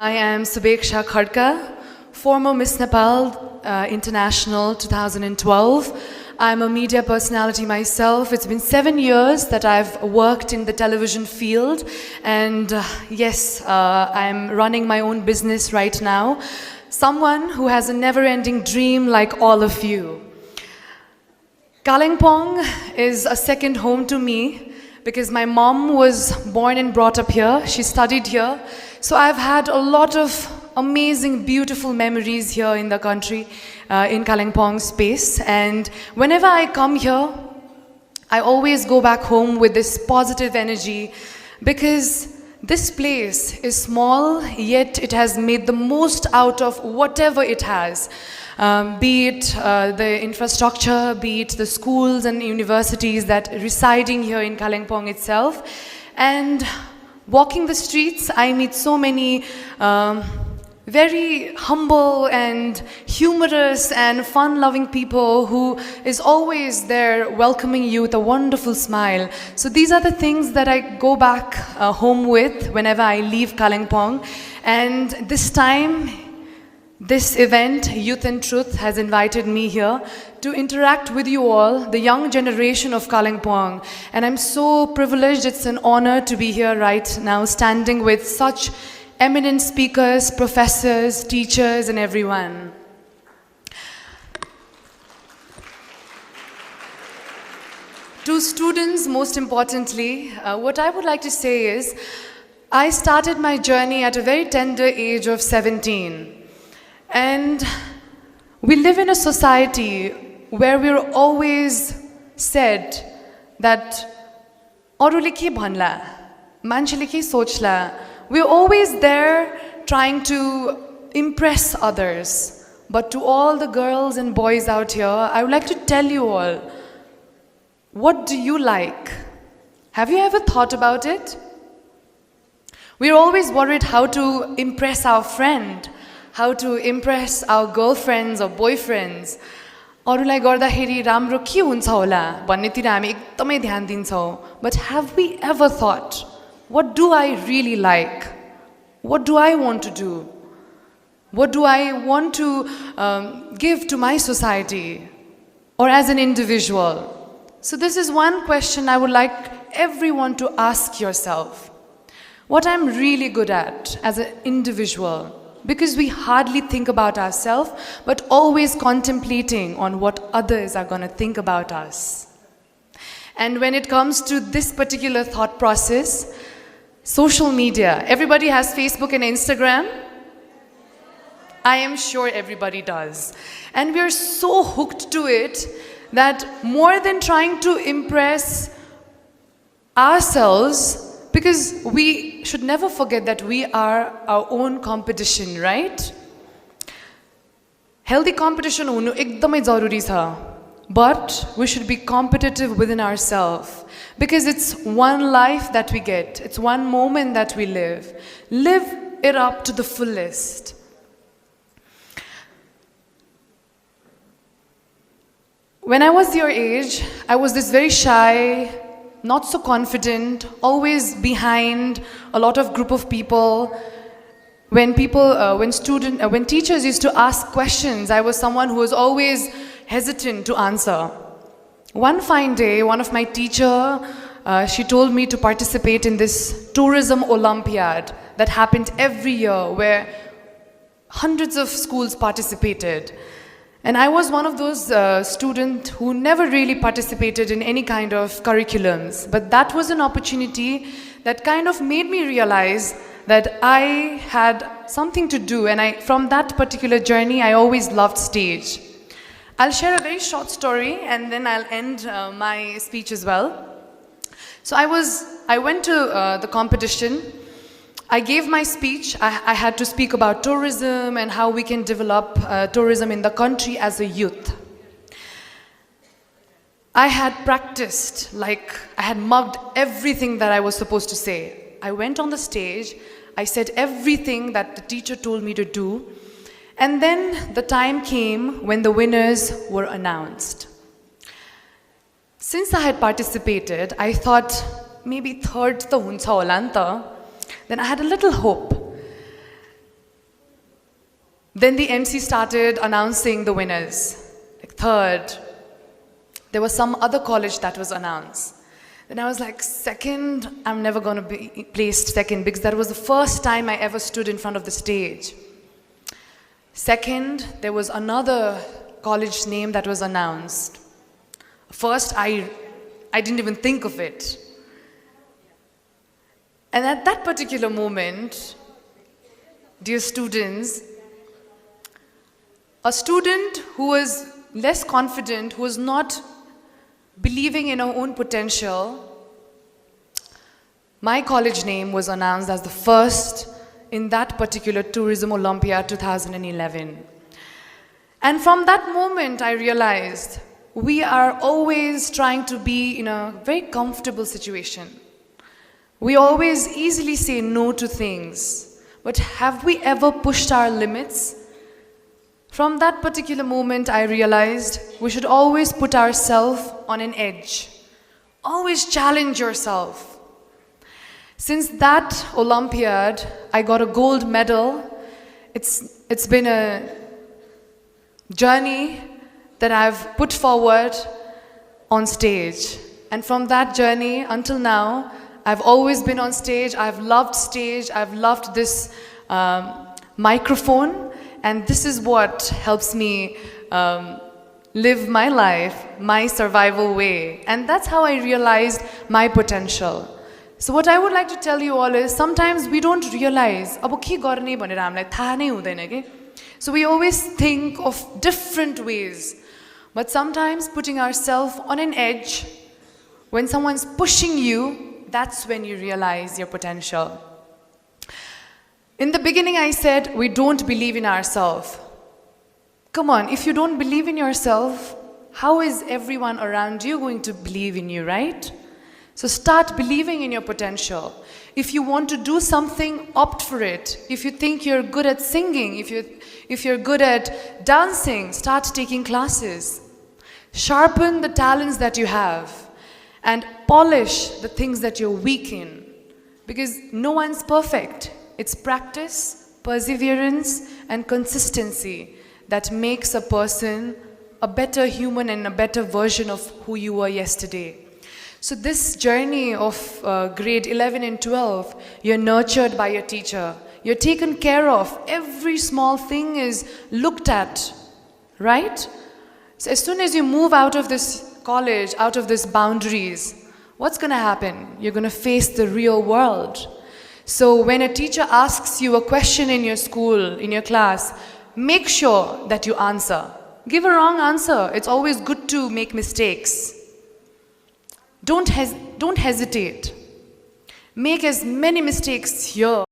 I am Subeksha Khadka, former Miss Nepal International 2012. I'm a media personality myself. It's been 7 years that I've worked in the television field, and I'm running my own business right now. Someone who has a never-ending dream like all of you. Kalimpong is a second home to me because my mom was born and brought up here. She studied here. So I've had a lot of amazing, beautiful memories here in the country, in Kalimpong space. And whenever I come here, I always go back home with this positive energy because this place is small, yet it has made the most out of whatever it has. Be it the infrastructure, be it the schools and universities that residing here in Kalimpong itself. And walking the streets, I meet so many very humble and humorous and fun-loving people who is always there welcoming you with a wonderful smile. So these are the things that I go back home with whenever I leave Kalimpong. And this time, this event, Youth and Truth, has invited me here to interact with you all, the young generation of Kalimpong. And I'm so privileged, it's an honor to be here right now, standing with such eminent speakers, professors, teachers, and everyone. To students, most importantly, what I would like to say is, I started my journey at a very tender age of 17. And we live in a society where we're always said that "Arule ke bhanla, manchele ke sochla." We're always there trying to impress others. But to all the girls and boys out here, I would like to tell you all, what do you like? Have you ever thought about it? We're always worried how to impress our friend, how to impress our girlfriends or boyfriends. अरूलाई गर्दाखेरि राम्रो के हुन्छ होला भन्नेतिर हामी एकदमै ध्यान दिन्छौँ. But have we ever thought, what do I really like? What do I want to do? What do I want to give to my society or as an individual? So this is one question I would like everyone to ask yourself. What I'm really good at as an individual, because we hardly think about ourselves, but always contemplating on what others are going to think about us. And when it comes to this particular thought process, social media, everybody has Facebook and Instagram? I am sure everybody does. And we are so hooked to it that more than trying to impress ourselves, because we should never forget that we are our own competition, right? Healthy competition hunu ekdamai jaruri cha. But we should be competitive within ourselves because it's one life that we get. It's one moment that we live. Live it up to the fullest. When I was your age, I was this very shy, not so confident, always behind a lot of group of people. When teachers used to ask questions, I was someone who was always hesitant to answer. One fine day, one of my teacher, she told me to participate in this tourism Olympiad that happened every year where hundreds of schools participated. And I was one of those students who never really participated in any kind of curriculums. But that was an opportunity that kind of made me realize that I had something to do. And from that particular journey, I always loved stage. I'll share a very short story and then I'll end my speech as well. So I went to the competition. I gave my speech. I had to speak about tourism and how we can develop tourism in the country as a youth. I had practiced, like I had mugged everything that I was supposed to say. I went on the stage, I said everything that the teacher told me to do. And then the time came when the winners were announced. Since I had participated, I thought maybe third ta huncha hola ni ta. Then I had a little hope. Then the MC started announcing the winners. Like third, there was some other college that was announced. Then I was like, second, I'm never going to be placed second because that was the first time I ever stood in front of the stage. Second, there was another college name that was announced. First, I didn't even think of it. And at that particular moment, dear students, a student who was less confident, who was not believing in her own potential, my college name was announced as the first in that particular Tourism Olympiad 2011. And from that moment, I realized we are always trying to be in a very comfortable situation. We always easily say no to things, but have we ever pushed our limits? From that particular moment, I realized we should always put ourselves on an edge. Always challenge yourself. Since that Olympiad, I got a gold medal. It's been a journey that I've put forward on stage. And from that journey until now, I've always been on stage. I've loved stage. I've loved this microphone. And this is what helps me live my life, my survival way. And that's how I realized my potential. So what I would like to tell you all is, sometimes we don't realize, so we always think of different ways. But sometimes putting ourselves on an edge, when someone's pushing you, that's when you realize your potential. In the beginning, I said, we don't believe in ourselves. Come on, if you don't believe in yourself, how is everyone around you going to believe in you, right? So start believing in your potential. If you want to do something, opt for it. If you think you're good at singing, if you're good at dancing, start taking classes. Sharpen the talents that you have and polish the things that you're weak in. Because no one's perfect. It's practice, perseverance, and consistency that makes a person a better human and a better version of who you were yesterday. So this journey of grade 11 and 12, you're nurtured by your teacher. You're taken care of. Every small thing is looked at, right? So as soon as you move out of this college, out of these boundaries, what's going to happen? You're going to face the real world. So when a teacher asks you a question in your school, in your class, make sure that you answer. Give a wrong answer. It's always good to make mistakes. Don't hesitate. Make as many mistakes here